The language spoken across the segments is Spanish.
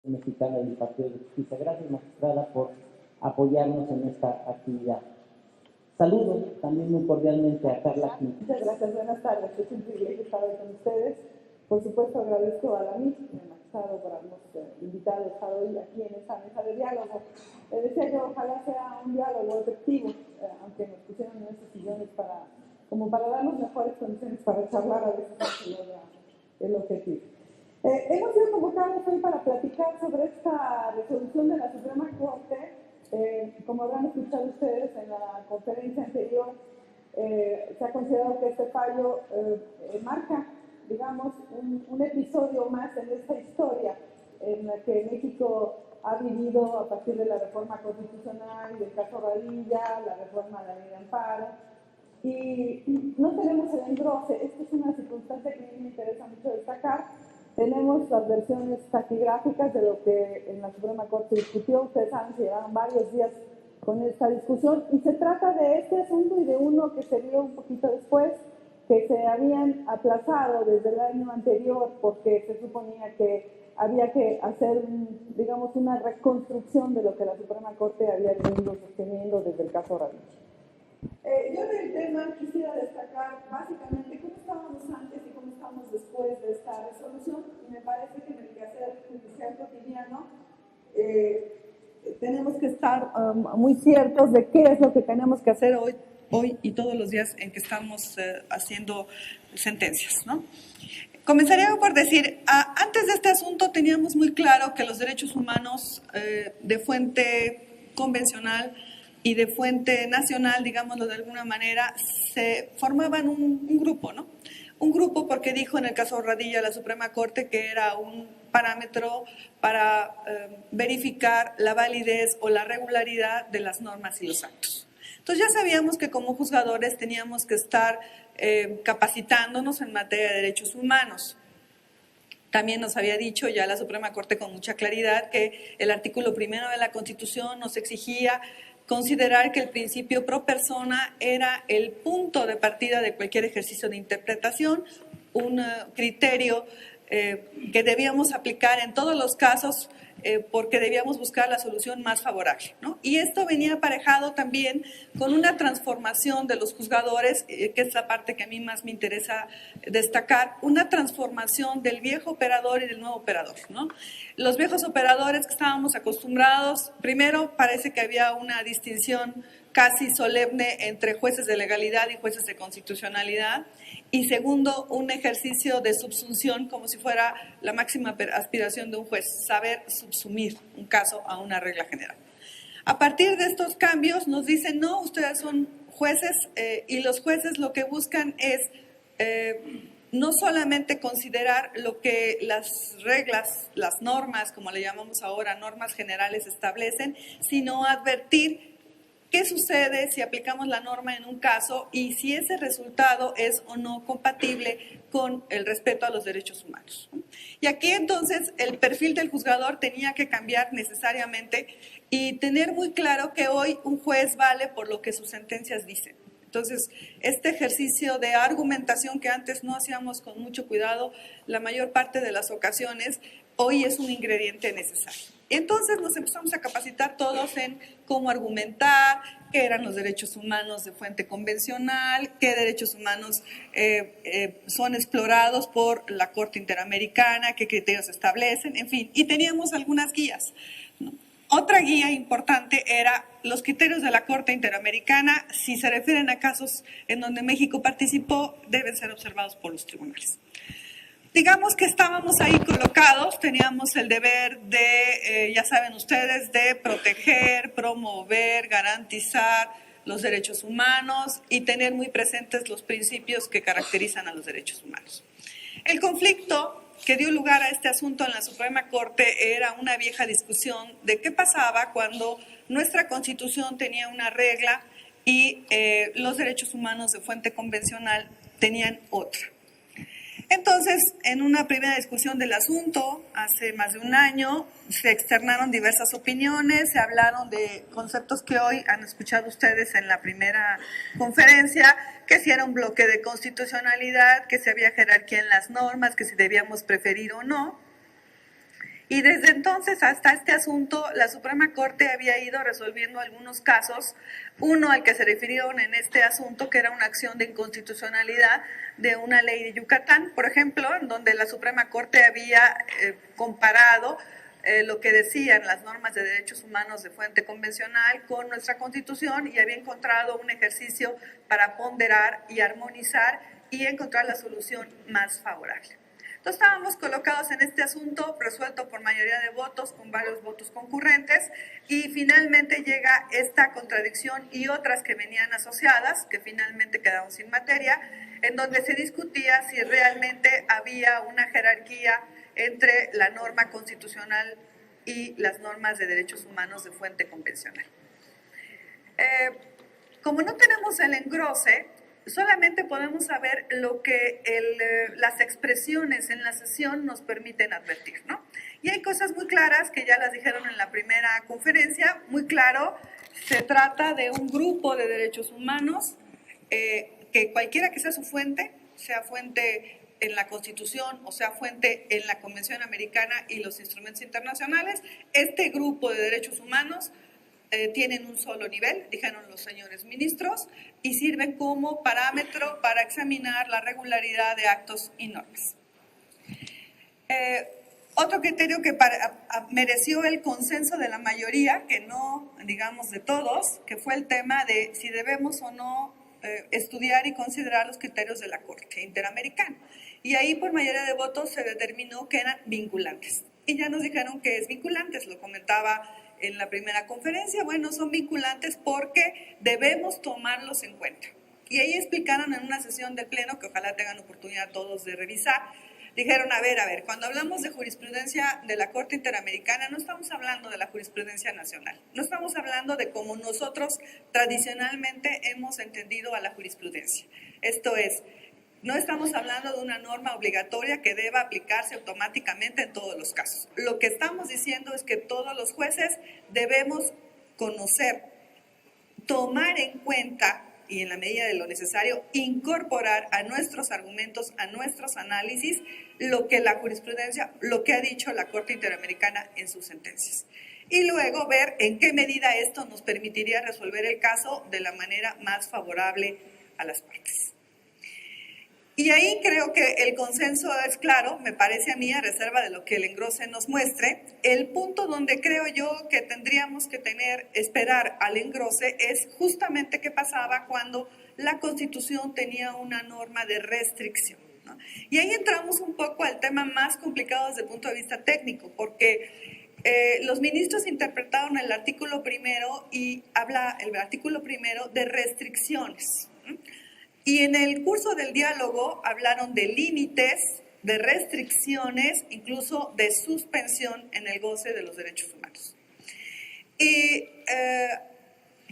Mexicana del Partido de Justicia. Gracias, magistrada, por apoyarnos en esta actividad. Saludo también muy cordialmente a Carla Quinto. Muchas gracias, buenas tardes. Es un privilegio estar hoy con ustedes. Por supuesto, agradezco a la MIS y al magistrado por habernos invitado a estar hoy aquí en esta mesa de diálogo. Les decía que ojalá sea un diálogo efectivo, aunque nos pusieron en estos sillones como para darnos mejores condiciones para charlar, a veces no se logra el objetivo. Hemos sido convocados hoy para platicar sobre esta resolución de la Suprema Corte. Como habrán escuchado ustedes en la conferencia anterior, se ha considerado que este fallo marca, digamos, un episodio más en esta historia en la que México ha vivido a partir de la reforma constitucional y del caso Radilla, la reforma de la ley de amparo. Y no tenemos el engrose. Esta es una circunstancia que a mí me interesa mucho destacar. Tenemos las versiones taquigráficas de lo que en la Suprema Corte discutió. Ustedes saben que llevaron varios días con esta discusión y se trata de este asunto y de uno que se dio un poquito después, que se habían aplazado desde el año anterior porque se suponía que había que hacer, digamos, una reconstrucción de lo que la Suprema Corte había venido sosteniendo desde el caso Radilla. Yo del tema quisiera destacar básicamente cómo estábamos antes y cómo estamos después de esta resolución, y me parece que en el quehacer judicial cotidiano tenemos que estar muy ciertos de qué es lo que tenemos que hacer hoy y todos los días en que estamos haciendo sentencias, ¿no? Comenzaría por decir, antes de este asunto teníamos muy claro que los derechos humanos de fuente convencional y de fuente nacional, digámoslo de alguna manera, se formaban un grupo, ¿no? Un grupo porque dijo en el caso Radilla la Suprema Corte que era un parámetro para verificar la validez o la regularidad de las normas y los actos. Entonces ya sabíamos que como juzgadores teníamos que estar capacitándonos en materia de derechos humanos. También nos había dicho ya la Suprema Corte con mucha claridad que el artículo 1 de la Constitución nos exigía considerar que el principio pro persona era el punto de partida de cualquier ejercicio de interpretación, un criterio que debíamos aplicar en todos los casos porque debíamos buscar la solución más favorable, ¿no? Y esto venía aparejado también con una transformación de los juzgadores, que es la parte que a mí más me interesa destacar, una transformación del viejo operador y del nuevo operador, ¿no? Los viejos operadores que estábamos acostumbrados, primero parece que había una distinción casi solemne entre jueces de legalidad y jueces de constitucionalidad, y segundo, un ejercicio de subsunción como si fuera la máxima aspiración de un juez, saber subsumir un caso a una regla general. A partir de estos cambios nos dicen, no, ustedes son jueces y los jueces lo que buscan es no solamente considerar lo que las reglas, las normas, como le llamamos ahora, normas generales establecen, sino advertir qué sucede si aplicamos la norma en un caso y si ese resultado es o no compatible con el respeto a los derechos humanos. Y aquí entonces el perfil del juzgador tenía que cambiar necesariamente y tener muy claro que hoy un juez vale por lo que sus sentencias dicen. Entonces, este ejercicio de argumentación que antes no hacíamos con mucho cuidado, la mayor parte de las ocasiones, hoy es un ingrediente necesario. Entonces nos empezamos a capacitar todos en cómo argumentar, qué eran los derechos humanos de fuente convencional, qué derechos humanos son explorados por la Corte Interamericana, qué criterios establecen, en fin, y teníamos algunas guías, ¿no? Otra guía importante era los criterios de la Corte Interamericana, si se refieren a casos en donde México participó, deben ser observados por los tribunales. Digamos que estábamos ahí colocados, teníamos el deber de, ya saben ustedes, de proteger, promover, garantizar los derechos humanos y tener muy presentes los principios que caracterizan a los derechos humanos. El conflicto que dio lugar a este asunto en la Suprema Corte era una vieja discusión de qué pasaba cuando nuestra Constitución tenía una regla y los derechos humanos de fuente convencional tenían otra. Entonces, en una primera discusión del asunto, hace más de un año, se externaron diversas opiniones, se hablaron de conceptos que hoy han escuchado ustedes en la primera conferencia, que si era un bloque de constitucionalidad, que si había jerarquía en las normas, que si debíamos preferir o no. Y desde entonces hasta este asunto, la Suprema Corte había ido resolviendo algunos casos, uno al que se refirieron en este asunto, que era una acción de inconstitucionalidad de una ley de Yucatán, por ejemplo, en donde la Suprema Corte había comparado lo que decían las normas de derechos humanos de fuente convencional con nuestra Constitución y había encontrado un ejercicio para ponderar y armonizar y encontrar la solución más favorable. Entonces estábamos colocados en este asunto, resuelto por mayoría de votos, con varios votos concurrentes, y finalmente llega esta contradicción y otras que venían asociadas, que finalmente quedaron sin materia, en donde se discutía si realmente había una jerarquía entre la norma constitucional y las normas de derechos humanos de fuente convencional. Como no tenemos el engrose, solamente podemos saber lo que las expresiones en la sesión nos permiten advertir, ¿no? Y hay cosas muy claras que ya las dijeron en la primera conferencia, muy claro, se trata de un grupo de derechos humanos que cualquiera que sea su fuente, sea fuente en la Constitución o sea fuente en la Convención Americana y los instrumentos internacionales, este grupo de derechos humanos tienen un solo nivel, dijeron los señores ministros, y sirven como parámetro para examinar la regularidad de actos y normas. Otro criterio que mereció el consenso de la mayoría, que no, digamos, de todos, que fue el tema de si debemos o no estudiar y considerar los criterios de la Corte Interamericana. Y ahí, por mayoría de votos, se determinó que eran vinculantes. Y ya nos dijeron que es vinculantes, lo comentaba en la primera conferencia. Bueno, son vinculantes porque debemos tomarlos en cuenta. Y ahí explicaron en una sesión del Pleno, que ojalá tengan oportunidad todos de revisar, dijeron, a ver, cuando hablamos de jurisprudencia de la Corte Interamericana, no estamos hablando de la jurisprudencia nacional, no estamos hablando de cómo nosotros tradicionalmente hemos entendido a la jurisprudencia. Esto es, no estamos hablando de una norma obligatoria que deba aplicarse automáticamente en todos los casos. Lo que estamos diciendo es que todos los jueces debemos conocer, tomar en cuenta y en la medida de lo necesario, incorporar a nuestros argumentos, a nuestros análisis, lo que la jurisprudencia, lo que ha dicho la Corte Interamericana en sus sentencias. Y luego ver en qué medida esto nos permitiría resolver el caso de la manera más favorable a las partes. Y ahí creo que el consenso es claro, me parece a mí, a reserva de lo que el engrose nos muestre. El punto donde creo yo que tendríamos que esperar al engrose es justamente qué pasaba cuando la Constitución tenía una norma de restricción, ¿no? Y ahí entramos un poco al tema más complicado desde el punto de vista técnico, porque los ministros interpretaron el artículo primero y habla el artículo primero de restricciones, ¿no? Y en el curso del diálogo hablaron de límites, de restricciones, incluso de suspensión en el goce de los derechos humanos. Y,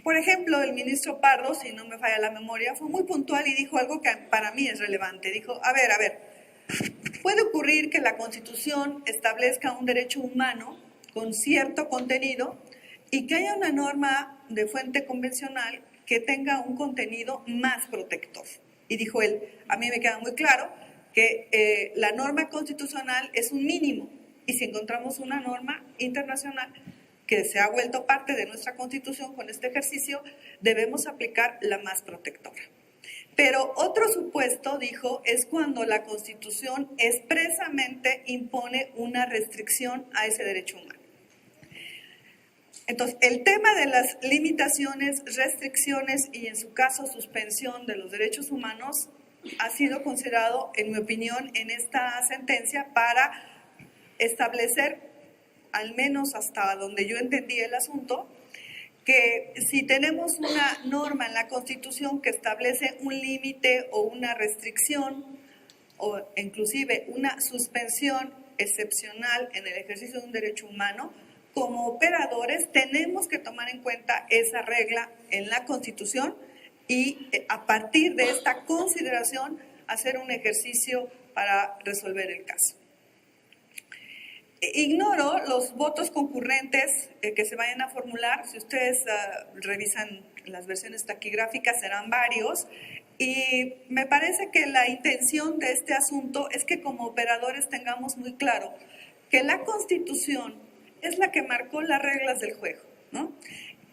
por ejemplo, el ministro Pardo, si no me falla la memoria, fue muy puntual y dijo algo que para mí es relevante. Dijo, a ver, puede ocurrir que la Constitución establezca un derecho humano con cierto contenido y que haya una norma de fuente convencional que tenga un contenido más protector. Y dijo él, a mí me queda muy claro que la norma constitucional es un mínimo y si encontramos una norma internacional que se ha vuelto parte de nuestra Constitución con este ejercicio, debemos aplicar la más protectora. Pero otro supuesto, dijo, es cuando la Constitución expresamente impone una restricción a ese derecho humano. Entonces, el tema de las limitaciones, restricciones y, en su caso, suspensión de los derechos humanos ha sido considerado, en mi opinión, en esta sentencia para establecer, al menos hasta donde yo entendí el asunto, que si tenemos una norma en la Constitución que establece un límite o una restricción o inclusive una suspensión excepcional en el ejercicio de un derecho humano, como operadores tenemos que tomar en cuenta esa regla en la Constitución y a partir de esta consideración hacer un ejercicio para resolver el caso. Ignoro los votos concurrentes que se vayan a formular. Si ustedes revisan las versiones taquigráficas serán varios y me parece que la intención de este asunto es que como operadores tengamos muy claro que la Constitución es la que marcó las reglas del juego, ¿no?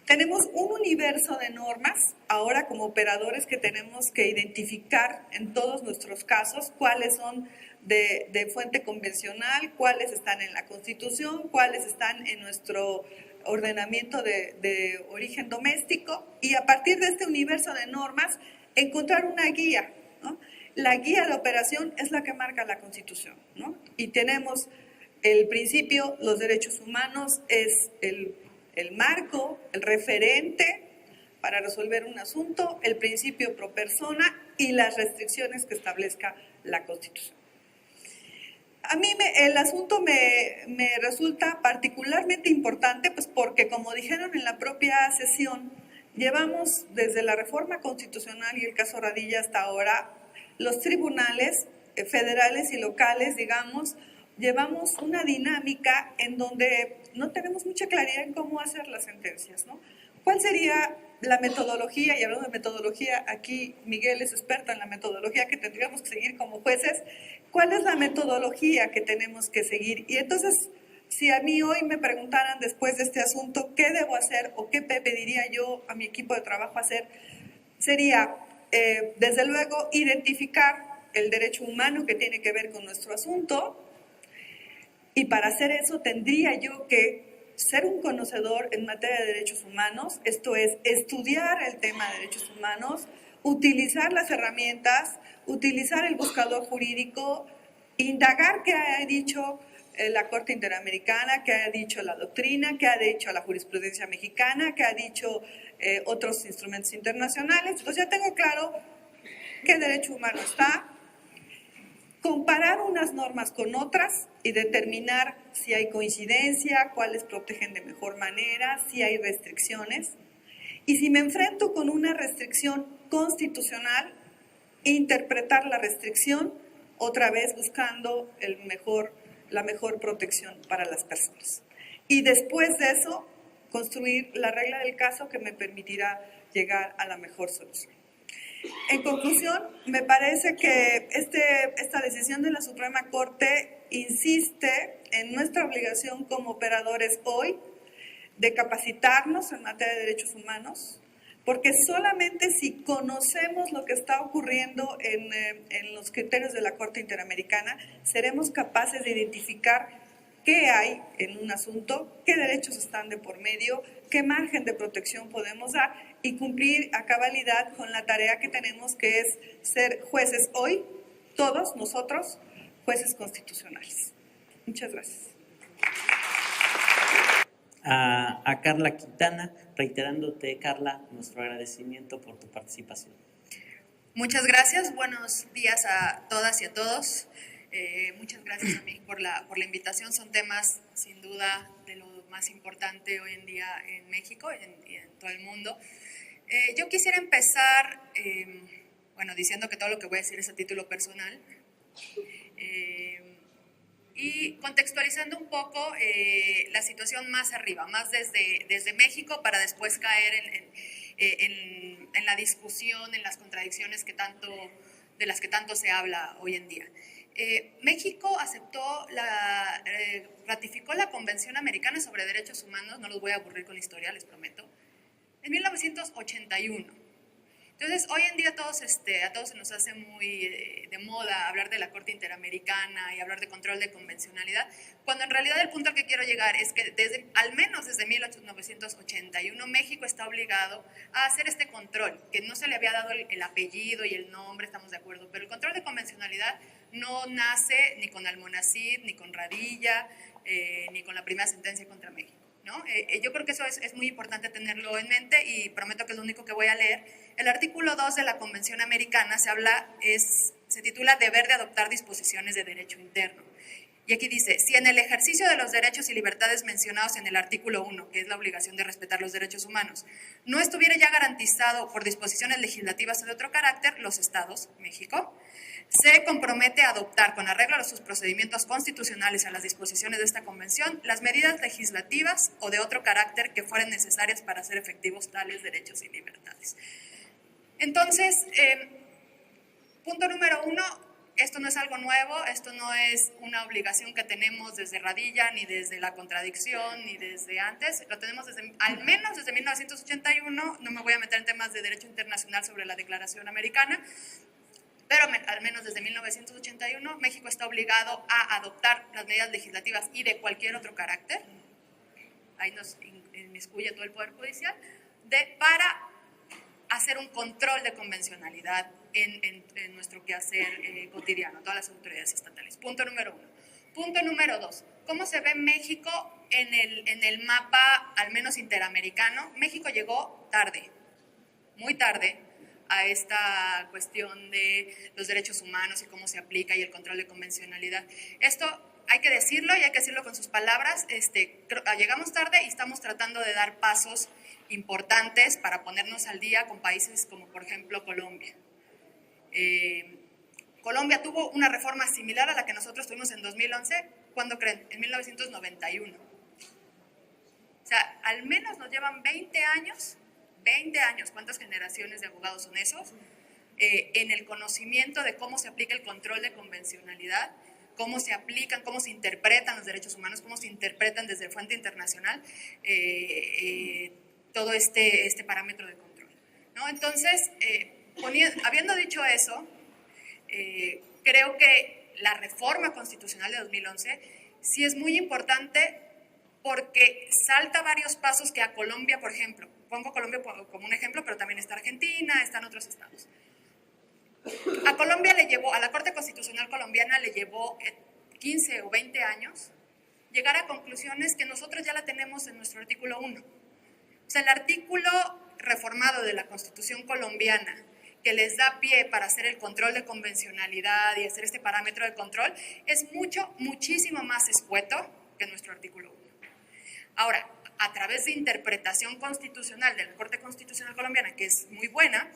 Tenemos un universo de normas, ahora como operadores, que tenemos que identificar en todos nuestros casos cuáles son de fuente convencional, cuáles están en la Constitución, cuáles están en nuestro ordenamiento de origen doméstico, y a partir de este universo de normas encontrar una guía, ¿no? La guía de operación es la que marca la Constitución, ¿no? Y tenemos el principio, los derechos humanos es el marco, el referente para resolver un asunto, el principio pro persona y las restricciones que establezca la Constitución. A mí el asunto me resulta particularmente importante, pues porque, como dijeron en la propia sesión, llevamos desde la reforma constitucional y el caso Radilla hasta ahora, los tribunales federales y locales, digamos, llevamos una dinámica en donde no tenemos mucha claridad en cómo hacer las sentencias, ¿no? ¿Cuál sería la metodología? Y hablando de metodología, aquí Miguel es experta en la metodología que tendríamos que seguir como jueces. ¿Cuál es la metodología que tenemos que seguir? Y entonces, si a mí hoy me preguntaran después de este asunto qué debo hacer o qué pediría yo a mi equipo de trabajo hacer, sería, desde luego, identificar el derecho humano que tiene que ver con nuestro asunto, y para hacer eso tendría yo que ser un conocedor en materia de derechos humanos, esto es, estudiar el tema de derechos humanos, utilizar las herramientas, utilizar el buscador jurídico, indagar qué ha dicho la Corte Interamericana, qué ha dicho la doctrina, qué ha dicho la jurisprudencia mexicana, qué ha dicho otros instrumentos internacionales. Entonces ya tengo claro qué derecho humano está, comparar unas normas con otras y determinar si hay coincidencia, cuáles protegen de mejor manera, si hay restricciones. Y si me enfrento con una restricción constitucional, interpretar la restricción, otra vez buscando la mejor protección para las personas. Y después de eso, construir la regla del caso que me permitirá llegar a la mejor solución. En conclusión, me parece que esta decisión de la Suprema Corte insiste en nuestra obligación como operadores hoy de capacitarnos en materia de derechos humanos, porque solamente si conocemos lo que está ocurriendo en los criterios de la Corte Interamericana, seremos capaces de identificar qué hay en un asunto, qué derechos están de por medio, qué margen de protección podemos dar y cumplir a cabalidad con la tarea que tenemos, que es ser jueces hoy, todos nosotros, jueces constitucionales. Muchas gracias. A Carla Quintana, reiterándote, Carla, nuestro agradecimiento por tu participación. Muchas gracias, buenos días a todas y a todos. Muchas gracias a mí por la invitación. Son temas, sin duda, de lo más importante hoy en día en México y en todo el mundo. Yo quisiera empezar, diciendo que todo lo que voy a decir es a título personal, y contextualizando un poco la situación más arriba, más desde México, para después caer en la discusión, en las contradicciones de las que tanto se habla hoy en día. México ratificó la Convención Americana sobre Derechos Humanos, no los voy a aburrir con la historia, les prometo, en 1981. Entonces, hoy en día a todos se nos hace muy de moda hablar de la Corte Interamericana y hablar de control de convencionalidad, cuando en realidad el punto al que quiero llegar es que al menos desde 1981 México está obligado a hacer este control, que no se le había dado el apellido y el nombre, estamos de acuerdo, pero el control de convencionalidad no nace ni con Almonacid, ni con Radilla, ni con la primera sentencia contra México, ¿no? Yo creo que eso es muy importante tenerlo en mente y prometo que es lo único que voy a leer. El artículo 2 de la Convención Americana se titula Deber de adoptar disposiciones de derecho interno. Y aquí dice, si en el ejercicio de los derechos y libertades mencionados en el artículo 1, que es la obligación de respetar los derechos humanos, no estuviera ya garantizado por disposiciones legislativas o de otro carácter, los estados, México, se compromete a adoptar, con arreglo a sus procedimientos constitucionales a las disposiciones de esta convención, las medidas legislativas o de otro carácter que fueren necesarias para hacer efectivos tales derechos y libertades. Entonces, punto número 1, esto no es algo nuevo, esto no es una obligación que tenemos desde Radilla, ni desde la contradicción, ni desde antes. Lo tenemos al menos desde 1981. No me voy a meter en temas de derecho internacional sobre la Declaración Americana, pero al menos desde 1981 México está obligado a adoptar las medidas legislativas y de cualquier otro carácter, ahí nos inmiscuye todo el Poder Judicial, para hacer un control de convencionalidad en nuestro quehacer cotidiano, todas las autoridades estatales. Punto número 1. Punto número 2. ¿Cómo se ve México en el mapa, al menos interamericano? México llegó tarde, muy tarde, a esta cuestión de los derechos humanos y cómo se aplica y el control de convencionalidad. Esto hay que decirlo y hay que decirlo con sus palabras. Llegamos tarde y estamos tratando de dar pasos importantes para ponernos al día con países como, por ejemplo, Colombia. Colombia tuvo una reforma similar a la que nosotros tuvimos en 2011. ¿Cuándo creen? En 1991. O sea, al menos nos llevan 20 años. 20 años. ¿Cuántas generaciones de abogados son esos? En el conocimiento de cómo se aplica el control de convencionalidad, cómo se aplican, cómo se interpretan los derechos humanos, cómo se interpretan desde fuente internacional todo este parámetro de control, ¿no? Entonces, habiendo dicho eso, creo que la reforma constitucional de 2011 sí es muy importante porque salta varios pasos que a Colombia, por ejemplo, pongo Colombia como un ejemplo, pero también está Argentina, están otros estados. A Colombia a la Corte Constitucional colombiana le llevó 15 o 20 años llegar a conclusiones que nosotros ya la tenemos en nuestro artículo 1. O sea, el artículo reformado de la Constitución colombiana que les da pie para hacer el control de convencionalidad y hacer este parámetro de control es muchísimo más escueto que nuestro artículo 1. Ahora, a través de interpretación constitucional de la Corte Constitucional colombiana, que es muy buena,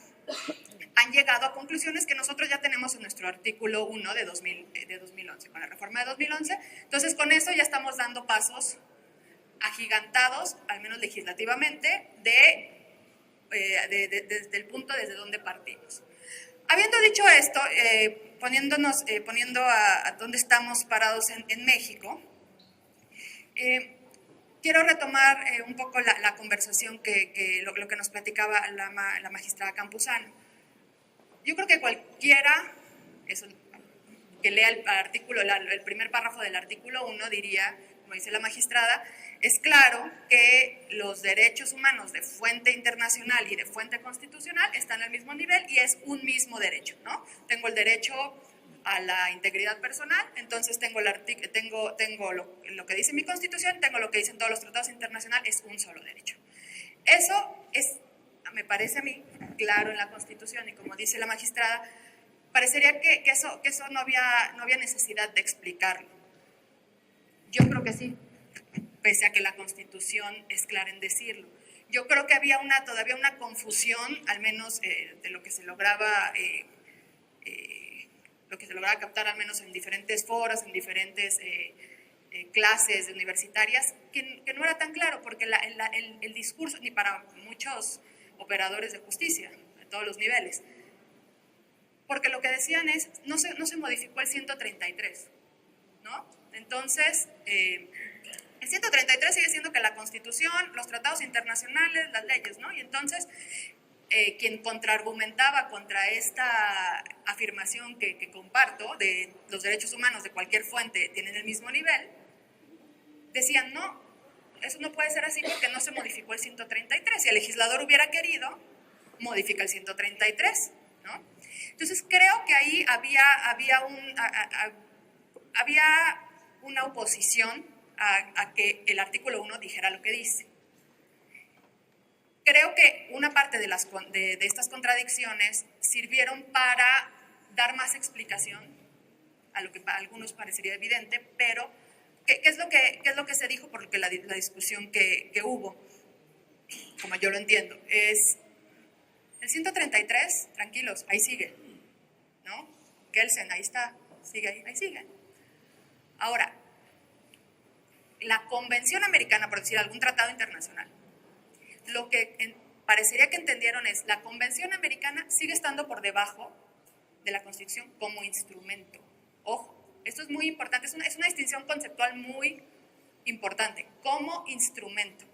han llegado a conclusiones que nosotros ya tenemos en nuestro artículo 1 de 2011, con la reforma de 2011. Entonces, con eso ya estamos dando pasos agigantados, al menos legislativamente, desde el punto desde donde partimos. Habiendo dicho esto, poniendo a dónde estamos parados en México, quiero retomar un poco la conversación lo que nos platicaba la magistrada Campuzano. Yo creo que cualquiera que lea el primer párrafo del artículo 1 diría, como dice la magistrada, es claro que los derechos humanos de fuente internacional y de fuente constitucional están al mismo nivel y es un mismo derecho, ¿no? Tengo el derecho a la integridad personal, entonces tengo lo que dice mi Constitución, tengo lo que dicen todos los tratados internacionales, es un solo derecho. Eso me parece a mí claro en la Constitución y como dice la magistrada, parecería que eso no había necesidad de explicarlo. Yo creo que sí, pese a que la Constitución es clara en decirlo. Yo creo que había todavía una confusión, al menos de lo que se lograba captar, al menos en diferentes foros, en diferentes clases universitarias, que no era tan claro, porque el discurso, ni para muchos operadores de justicia, de todos los niveles, porque lo que decían es, no se modificó el 133, ¿no? Entonces, el 133 sigue siendo que la Constitución, los tratados internacionales, las leyes, ¿no? Y entonces, quien contraargumentaba contra esta afirmación que comparto de los derechos humanos de cualquier fuente tienen el mismo nivel, decían, no, eso no puede ser así porque no se modificó el 133. Si el legislador hubiera querido, modifica el 133, ¿no? Entonces, creo que ahí había una oposición a que el artículo 1 dijera lo que dice. Creo que una parte de estas contradicciones sirvieron para dar más explicación a lo que para algunos parecería evidente, pero ¿qué es lo que se dijo? Porque la discusión que hubo, como yo lo entiendo, es el 133, tranquilos, ahí sigue, ¿no? Kelsen, ahí está, sigue ahí sigue. Ahora, la Convención Americana, por decir algún tratado internacional, lo que parecería que entendieron es la Convención Americana sigue estando por debajo de la Constitución como instrumento. Ojo, esto es muy importante, es una distinción conceptual muy importante, como instrumento.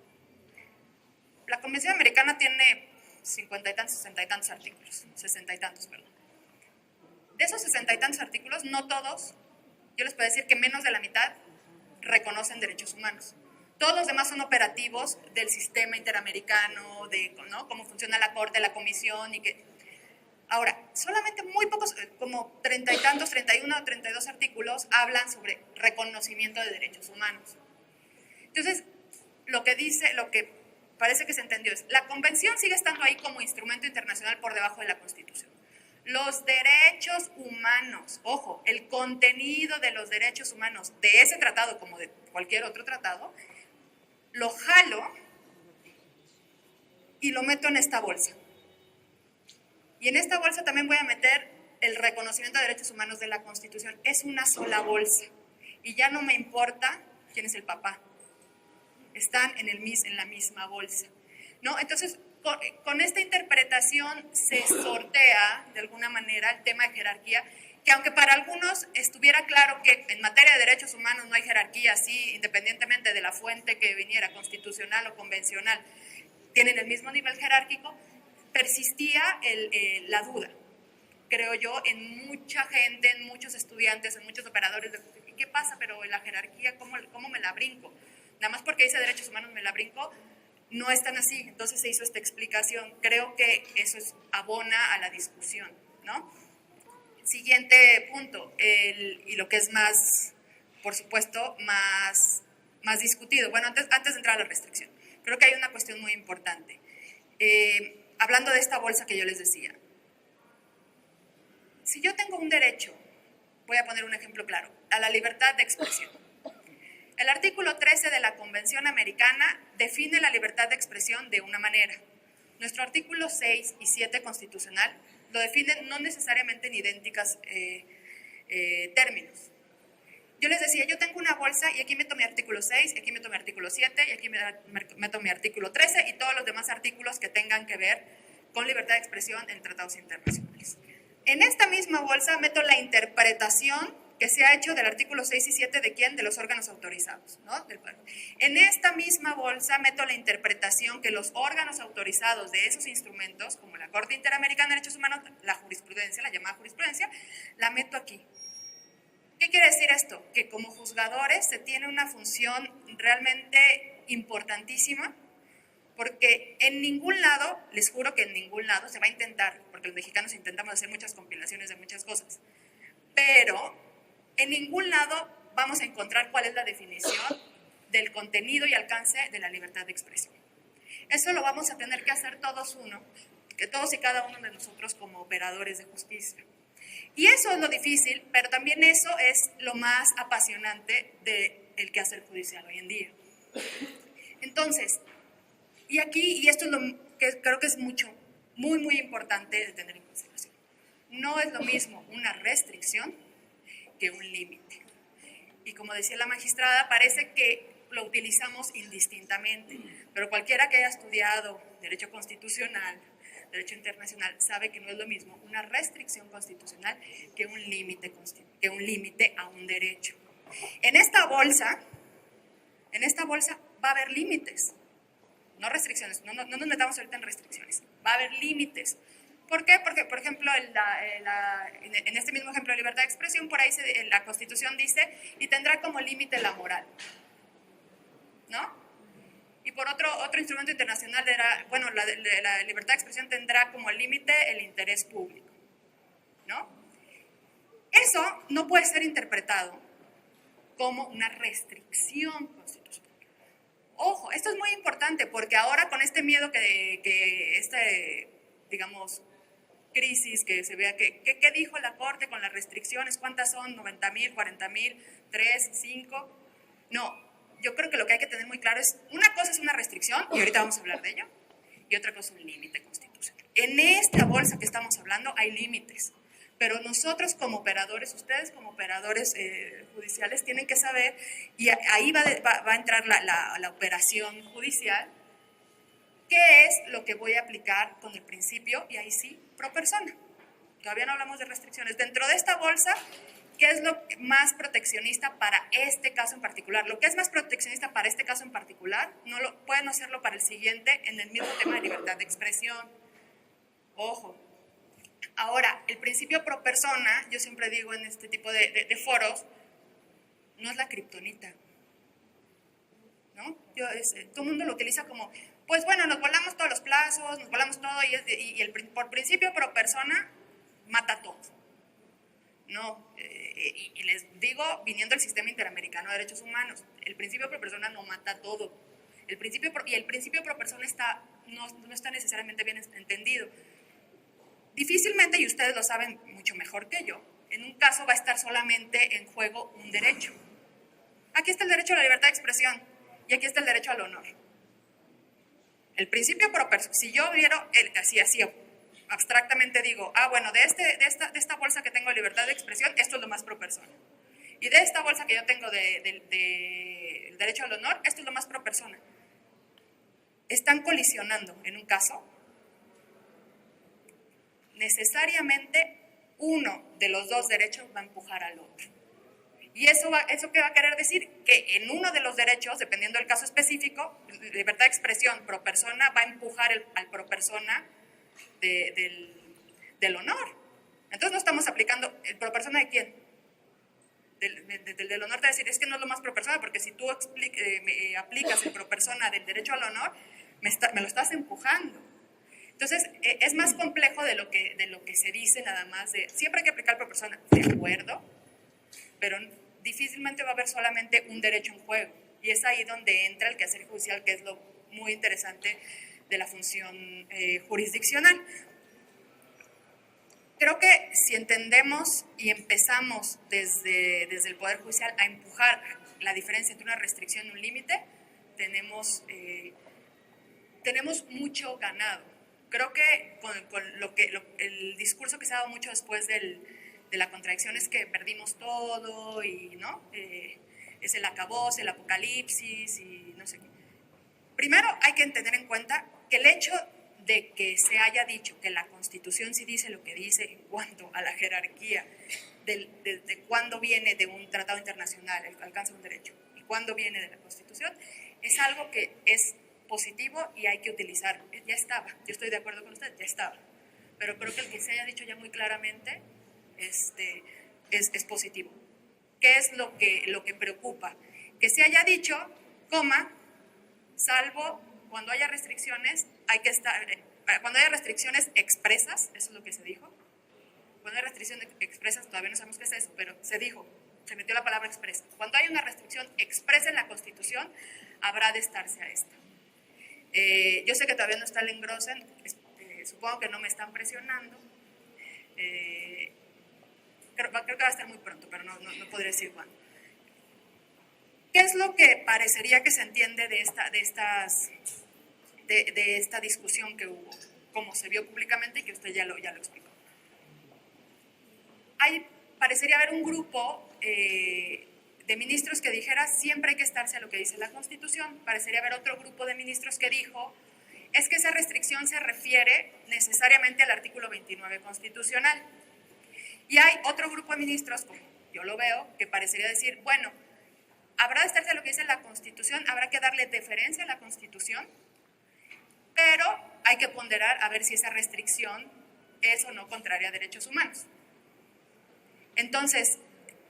La Convención Americana tiene 50 y tantos, 60 y tantos artículos, 60 y tantos, perdón. De esos 60 y tantos artículos, no todos, yo les puedo decir que menos de la mitad reconocen derechos humanos. Todos los demás son operativos del sistema interamericano, ¿no? Cómo funciona la Corte, la Comisión y que... Ahora, solamente muy pocos, como 30 y tantos, 31 o 32 artículos hablan sobre reconocimiento de derechos humanos. Entonces, lo que parece que se entendió es, la Convención sigue estando ahí como instrumento internacional por debajo de la Constitución. Los derechos humanos, ojo, el contenido de los derechos humanos de ese tratado, como de cualquier otro tratado, lo jalo y lo meto en esta bolsa. Y en esta bolsa también voy a meter el reconocimiento de derechos humanos de la Constitución. Es una sola bolsa. Y ya no me importa quién es el papá. Están en la misma bolsa, ¿no? Entonces, con esta interpretación se sortea, de alguna manera, el tema de jerarquía, que aunque para algunos estuviera claro que en materia de derechos humanos no hay jerarquía, sí, independientemente de la fuente que viniera, constitucional o convencional, tienen el mismo nivel jerárquico, persistía la duda, creo yo, en mucha gente, en muchos estudiantes, en muchos operadores. ¿Qué pasa? Pero en la jerarquía, ¿cómo me la brinco? Nada más porque dice derechos humanos me la brinco, no es tan así. Entonces se hizo esta explicación. Creo que eso abona a la discusión, ¿no? Siguiente punto, y lo que es más, por supuesto, más discutido. Bueno, antes de entrar a la restricción, creo que hay una cuestión muy importante. Hablando de esta bolsa que yo les decía, si yo tengo un derecho, voy a poner un ejemplo claro, a la libertad de expresión. El artículo 13 de la Convención Americana define la libertad de expresión de una manera. Nuestro artículo 6 y 7 constitucional lo definen no necesariamente en idénticos términos. Yo les decía, yo tengo una bolsa y aquí meto mi artículo 6, y aquí meto mi artículo 7, y aquí meto mi artículo 13 y todos los demás artículos que tengan que ver con libertad de expresión en tratados internacionales. En esta misma bolsa meto la interpretación que se ha hecho del artículo 6 y 7 de quién, de los órganos autorizados, ¿no? En esta misma bolsa meto la interpretación que los órganos autorizados de esos instrumentos, como la Corte Interamericana de Derechos Humanos, la jurisprudencia, la llamada jurisprudencia, la meto aquí. ¿Qué quiere decir esto? Que como juzgadores se tiene una función realmente importantísima, porque en ningún lado, les juro que en ningún lado se va a intentar, porque los mexicanos intentamos hacer muchas compilaciones de muchas cosas, pero en ningún lado vamos a encontrar cuál es la definición del contenido y alcance de la libertad de expresión. Eso lo vamos a tener que hacer todos y cada uno de nosotros como operadores de justicia. Y eso es lo difícil, pero también eso es lo más apasionante del quehacer judicial hoy en día. Entonces, y esto es lo que creo que es muy, muy importante de tener en consideración. No es lo mismo una restricción que un límite. Y como decía la magistrada, parece que lo utilizamos indistintamente, pero cualquiera que haya estudiado derecho constitucional, derecho internacional, sabe que no es lo mismo una restricción constitucional que un límite a un derecho. En esta bolsa va a haber límites, no restricciones, no nos metamos ahorita en restricciones, va a haber límites. ¿Por qué? Porque, por ejemplo, en este mismo ejemplo de libertad de expresión, por ahí la Constitución dice, y tendrá como límite la moral, ¿no? Y por otro instrumento internacional, la libertad de expresión tendrá como límite el interés público, ¿no? Eso no puede ser interpretado como una restricción constitucional. Ojo, esto es muy importante, porque ahora con este miedo digamos, crisis, que se vea ¿qué dijo la Corte con las restricciones? ¿Cuántas son? ¿90,000, 40,000, 3, 5? No, yo creo que lo que hay que tener muy claro es, una cosa es una restricción, y ahorita vamos a hablar de ello, y otra cosa es un límite constitucional. En esta bolsa que estamos hablando hay límites, pero nosotros como operadores, ustedes como operadores judiciales tienen que saber, y ahí va a entrar la operación judicial, ¿qué es lo que voy a aplicar con el principio? Y ahí sí, pro persona. todavía no hablamos de restricciones. Dentro de esta bolsa, ¿qué es lo más proteccionista para este caso en particular? Lo que es más proteccionista para este caso en particular, puede no serlo para el siguiente en el mismo tema de libertad de expresión. Ojo. Ahora, el principio pro persona, yo siempre digo en este tipo de foros, no es la kriptonita, ¿no? Todo el mundo lo utiliza como, pues bueno, nos volamos todos los plazos, nos volamos todo, por principio pro persona mata todo. No, y les digo, viniendo del sistema interamericano de derechos humanos, el principio pro persona no mata todo. El principio pro persona no está necesariamente bien entendido. Difícilmente, y ustedes lo saben mucho mejor que yo, en un caso va a estar solamente en juego un derecho. Aquí está el derecho a la libertad de expresión y aquí está el derecho al honor. El principio pro persona, si yo viera así abstractamente digo, bueno, de esta bolsa que tengo de libertad de expresión, esto es lo más pro persona. Y de esta bolsa que yo tengo del derecho al honor, esto es lo más pro persona. Están colisionando en un caso. Necesariamente uno de los dos derechos va a empujar al otro. ¿Y eso qué va a querer decir? Que en uno de los derechos, dependiendo del caso específico, libertad de expresión pro persona va a empujar al pro persona del honor. Entonces no estamos aplicando el pro persona de quién. Del honor de decir, es que no es lo más pro persona, porque si tú aplicas el pro persona del derecho al honor, me lo estás empujando. Entonces, es más complejo de lo que se dice nada más siempre hay que aplicar pro persona, de acuerdo, pero difícilmente va a haber solamente un derecho en juego. Y es ahí donde entra el quehacer judicial, que es lo muy interesante de la función jurisdiccional. Creo que si entendemos y empezamos desde el Poder Judicial a empujar la diferencia entre una restricción y un límite, tenemos mucho ganado. Creo que con el discurso que se ha dado mucho después de la contradicción es que perdimos todo y ¿no? Es el acabose, el apocalipsis y no sé qué. Primero hay que tener en cuenta que el hecho de que se haya dicho que la Constitución sí dice lo que dice en cuanto a la jerarquía de cuándo viene de un tratado internacional el alcance de un derecho y cuándo viene de la Constitución, es algo que es positivo y hay que utilizar. Ya estaba, yo estoy de acuerdo con usted, ya estaba. Pero creo que el que se haya dicho ya muy claramente es positivo. ¿Qué es lo que preocupa? Que se haya dicho, salvo cuando haya restricciones, cuando haya restricciones expresas, eso es lo que se dijo. Cuando hay restricciones expresas, todavía no sabemos qué es eso, pero se dijo, se metió la palabra expresa. Cuando hay una restricción expresa en la Constitución, habrá de estarse a esta. Yo sé que todavía no está el engrosen, supongo que no me están presionando. Creo que va a estar muy pronto, pero no podría decir cuándo. ¿Qué es lo que parecería que se entiende de esta discusión que hubo, como se vio públicamente y que usted ya lo explicó? Parecería haber un grupo de ministros que dijera siempre hay que estarse a lo que dice la Constitución. Parecería haber otro grupo de ministros que dijo es que esa restricción se refiere necesariamente al artículo 29 constitucional. Y hay otro grupo de ministros, como yo lo veo, que parecería decir, bueno, habrá de estarse a lo que dice la Constitución, habrá que darle deferencia a la Constitución, pero hay que ponderar a ver si esa restricción es o no contraria a derechos humanos. Entonces,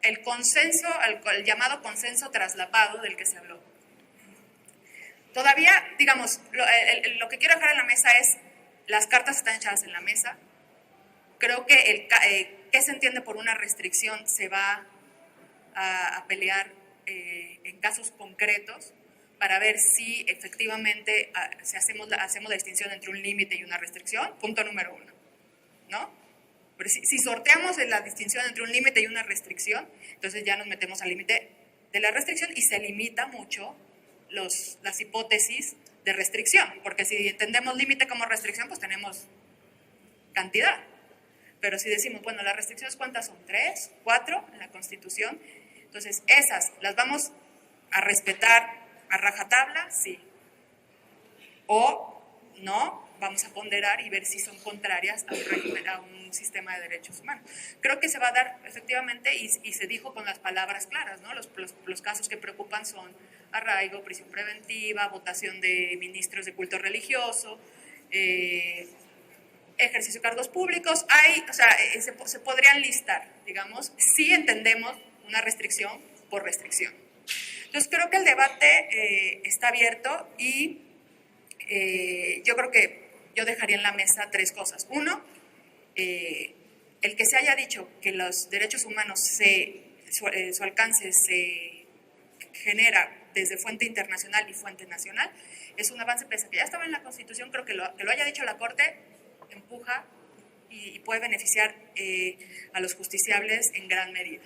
el consenso, el llamado consenso traslapado del que se habló. Todavía, digamos, lo que quiero dejar en la mesa es, las cartas están echadas en la mesa. Creo que ¿qué se entiende por una restricción? Se va a pelear en casos concretos para ver si efectivamente hacemos la distinción entre un límite y una restricción, punto número 1, ¿no? Pero si sorteamos la distinción entre un límite y una restricción, entonces ya nos metemos al límite de la restricción y se limita mucho las hipótesis de restricción, porque si entendemos límite como restricción, pues tenemos cantidad. Pero si decimos, bueno, las restricciones ¿cuántas son? 3, 4 en la Constitución. Entonces, esas las vamos a respetar a rajatabla, sí. O no, vamos a ponderar y ver si son contrarias a un régimen, a un sistema de derechos humanos. Creo que se va a dar efectivamente, y se dijo con las palabras claras, ¿no? Los casos que preocupan son arraigo, prisión preventiva, votación de ministros de culto religioso, ejercicio de cargos públicos. Se podrían listar, digamos, si entendemos una restricción por restricción. Entonces creo que el debate está abierto y yo creo que yo dejaría en la mesa tres cosas. Uno, el que se haya dicho que los derechos humanos, su alcance se genera desde fuente internacional y fuente nacional, es un avance, pese a que ya estaba en la Constitución. Creo que lo haya dicho la Corte empuja y puede beneficiar a los justiciables en gran medida.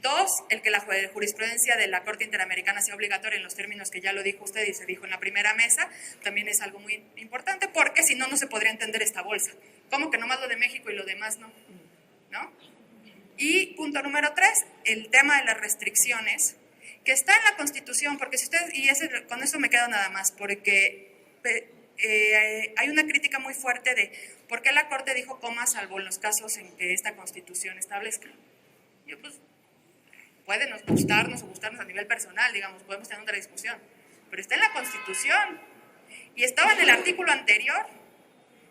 Dos, el que la jurisprudencia de la Corte Interamericana sea obligatoria en los términos que ya lo dijo usted y se dijo en la primera mesa, también es algo muy importante, porque si no, no se podría entender esta bolsa. ¿Cómo que nomás lo de México y lo demás no? ¿No? Y punto número tres, el tema de las restricciones, que está en la Constitución, porque si usted, con eso me quedo nada más, porque hay una crítica muy fuerte de por qué la Corte dijo coma salvo en los casos en que esta Constitución establezca. Yo pues, puede gustarnos o gustarnos a nivel personal, digamos, podemos tener otra discusión, pero está en la Constitución y estaba en el artículo anterior,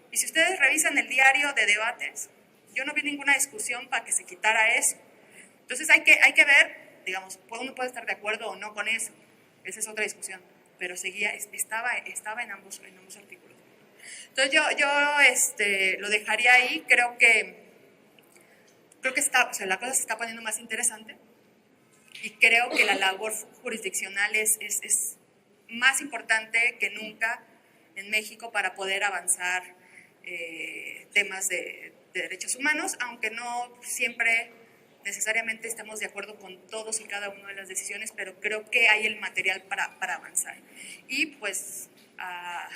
y si ustedes revisan el diario de debates, yo no vi ninguna discusión para que se quitara eso. Entonces hay que ver, digamos, uno puede estar de acuerdo o no con eso, esa es otra discusión, pero estaba en ambos artículos. Entonces yo lo dejaría ahí. Creo que la cosa se está poniendo más interesante, y creo que la labor jurisdiccional es más importante que nunca en México para poder avanzar temas de derechos humanos, aunque no siempre necesariamente estemos de acuerdo con todos y cada una de las decisiones, pero creo que hay el material para avanzar y pues a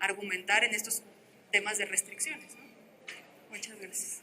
argumentar en estos temas de restricciones, ¿no? Muchas gracias.